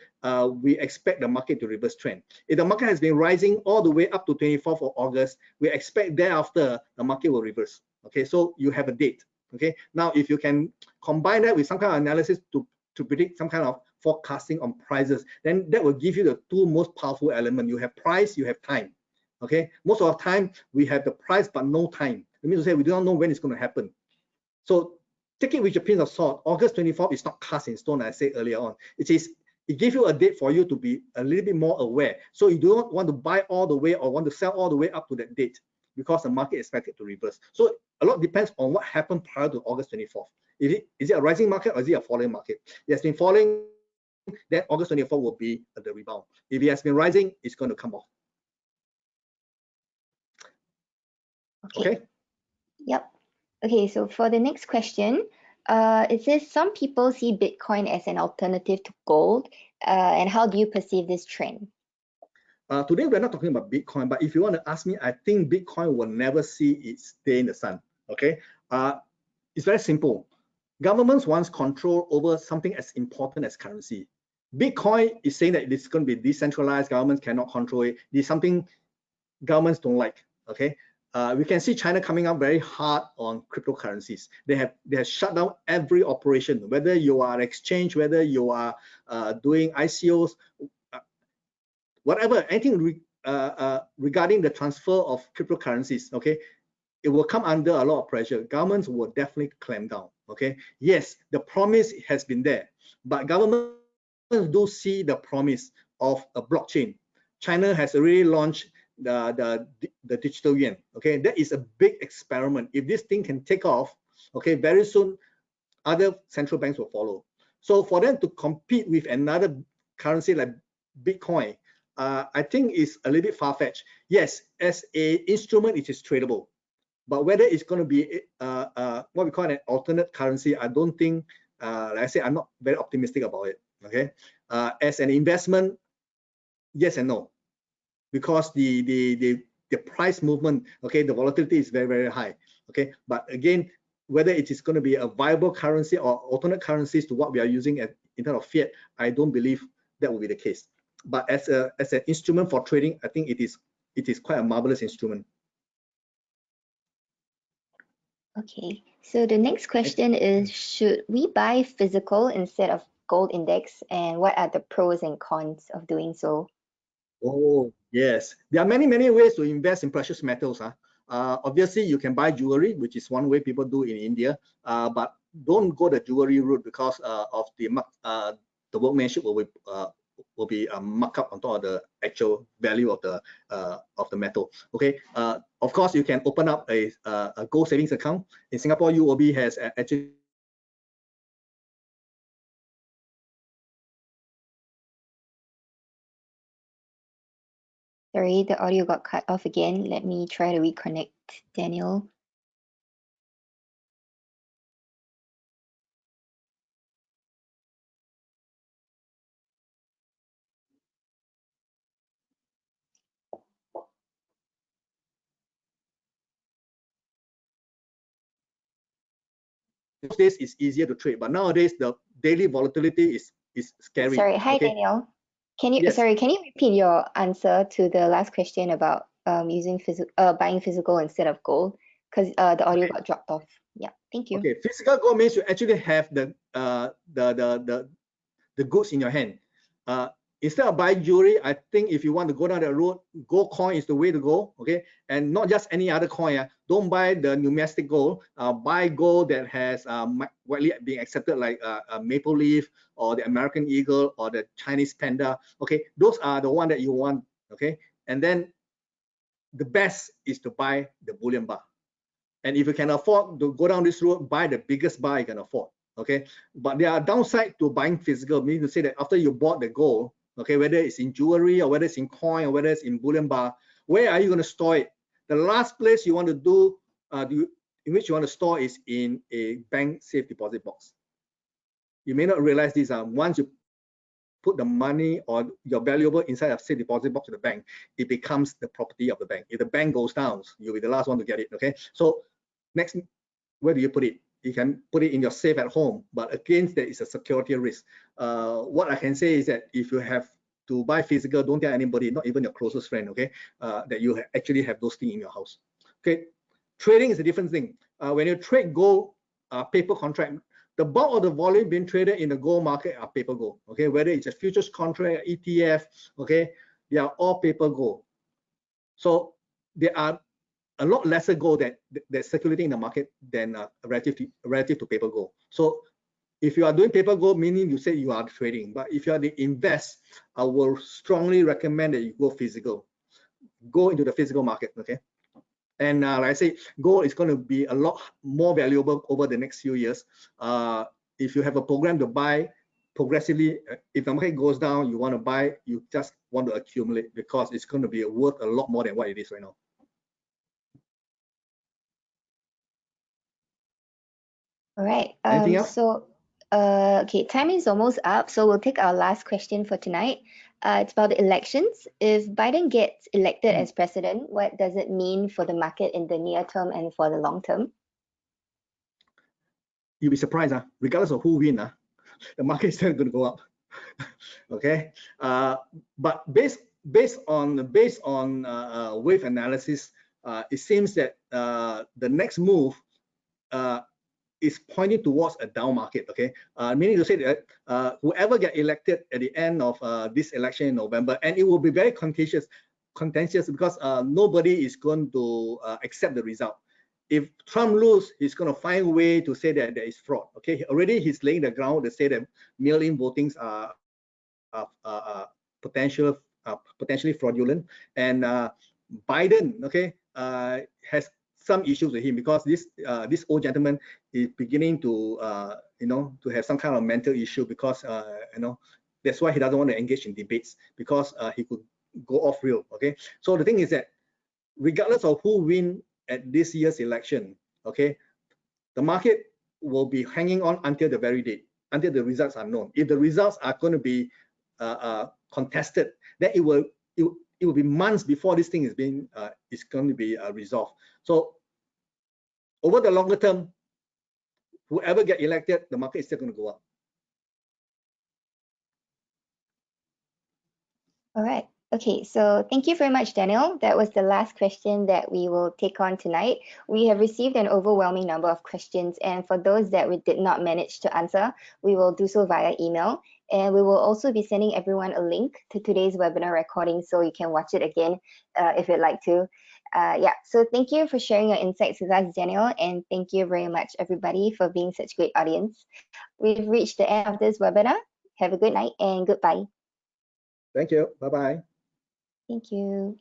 we expect the market to reverse trend. If the market has been rising all the way up to 24th of August, we expect thereafter the market will reverse. Okay, so you have a date. Okay, now if you can combine that with some kind of analysis to predict some kind of forecasting on prices, then that will give you the two most powerful elements. You have price, you have time. Okay, most of the time we have the price but no time. It means to say we do not know when it's going to happen. So take it with a pinch of salt. August 24th is not cast in stone, as I said earlier on. It gives you a date for you to be a little bit more aware. So you do not want to buy all the way or want to sell all the way up to that date, because the market is expected to reverse. So a lot depends on what happened prior to August 24th. Is it a rising market or is it a falling market? It has been falling, then August 24th will be the rebound. If it has been rising, it's going to come off. Okay. Yep. Okay, so for the next question, it says some people see Bitcoin as an alternative to gold, and how do you perceive this trend? Today we're not talking about Bitcoin, but if you want to ask me, I think Bitcoin will never see its day in the sun. Okay, it's very simple. Governments want control over something as important as currency. Bitcoin is saying that it's going to be decentralized. Governments cannot control it. It's something governments don't like. Okay, we can see China coming up very hard on cryptocurrencies. They have shut down every operation, whether you are exchange, whether you are doing ICOs, whatever, anything regarding the transfer of cryptocurrencies. Okay, it will come under a lot of pressure. Governments will definitely clamp down. Okay, yes, the promise has been there, but governments do see the promise of a blockchain. China has already launched the digital yuan. Okay, that is a big experiment. If this thing can take off, okay, very soon other central banks will follow. So for them to compete with another currency like Bitcoin, I think is a little bit far-fetched. Yes, as an instrument, it is tradable. But whether it's going to be what we call an alternate currency, I don't think. Like I said, I'm not very optimistic about it. Okay, as an investment, yes and no, because the price movement, okay, the volatility is very, very high. Okay, but again, whether it is going to be a viable currency or alternate currencies to what we are using in terms of fiat, I don't believe that will be the case. But as an instrument for trading, I think it is quite a marvelous instrument. Okay, so the next question is, should we buy physical instead of gold index, and what are the pros and cons of doing so? Oh, yes. There are many, many ways to invest in precious metals. Obviously, you can buy jewelry, which is one way people do in India, but don't go the jewelry route because of the workmanship will be marked up on top of the actual value of the metal. Okay. Of course, you can open up a gold savings account. In Singapore, UOB has actually Sorry, the audio got cut off again. Let me try to reconnect, Daniel. those days it's easier to trade, but nowadays the daily volatility is scary. Sorry, hi okay? Daniel. Can you Yes. can you repeat your answer to the last question about buying physical instead of gold? Because the audio got dropped off. Yeah, thank you. Okay, physical gold means you actually have the goods in your hand. Instead of buying jewelry, I think if you want to go down that road, gold coin is the way to go. Okay, and not just any other coin. Don't buy the numismatic gold. Buy gold that has widely being accepted, like a maple leaf or the American eagle or the Chinese panda. Okay, those are the one that you want. Okay, and then the best is to buy the bullion bar. And if you can afford to go down this road, buy the biggest bar you can afford. Okay, but there are downside to buying physical, meaning to say that after you bought the gold, okay, whether it's in jewelry or whether it's in coin or whether it's in bullion bar, where are you going to store it? The last place you want to do, in which you want to store is in a bank safe deposit box. You may not realize this. Once you put the money or your valuable inside a safe deposit box in the bank, it becomes the property of the bank. If the bank goes down, you'll be the last one to get it. Okay, so next, where do you put it? You can put it in your safe at home, but again, there is a security risk. What I can say is that if you have to buy physical, don't tell anybody, not even your closest friend, okay, that you actually have those things in your house. Okay, trading is a different thing. When you trade gold, paper contract, the bulk of the volume being traded in the gold market are paper gold. Okay, whether it's a futures contract, ETF, okay, they are all paper gold. So there are a lot lesser gold that's circulating in the market than relative to paper gold. So if you are doing paper gold, meaning you say you are trading, but if you are to invest, I will strongly recommend that you go physical. Go into the physical market, okay? And like I say, gold is going to be a lot more valuable over the next few years. If you have a program to buy progressively, if the market goes down, you want to buy, you just want to accumulate because it's going to be worth a lot more than what it is right now. All right. Anything else? So, okay, time is almost up, so we'll take our last question for tonight. It's about the elections. If Biden gets elected as president, what does it mean for the market in the near term and for the long term? You'll be surprised, regardless of who wins, the market is still going to go up. Okay, but based on wave analysis, it seems that the next move is pointing towards a down market. Okay, meaning to say that whoever get elected at the end of this election in November, and it will be very contentious because nobody is going to accept the result. If Trump loses, he's going to find a way to say that there is fraud. Okay, already he's laying the ground to say that mail-in votings are potentially fraudulent, and Biden, okay, has some issues with him because this old gentleman is beginning to to have some kind of mental issue because that's why he doesn't want to engage in debates because he could go off real. Okay, so the thing is that regardless of who wins at this year's election, okay, the market will be hanging on until the very date, until the results are known. If the results are going to be contested, then it will be months before this thing is going to be resolved. So over the longer term, whoever get elected, the market is still going to go up. All right. Okay, so thank you very much, Daniel. That was the last question that we will take on tonight. We have received an overwhelming number of questions, and for those that we did not manage to answer, we will do so via email. And we will also be sending everyone a link to today's webinar recording so you can watch it again if you'd like to. Yeah, so thank you for sharing your insights with us, Daniel, and thank you very much, everybody, for being such a great audience. We've reached the end of this webinar. Have a good night and goodbye. Thank you. Bye-bye. Thank you.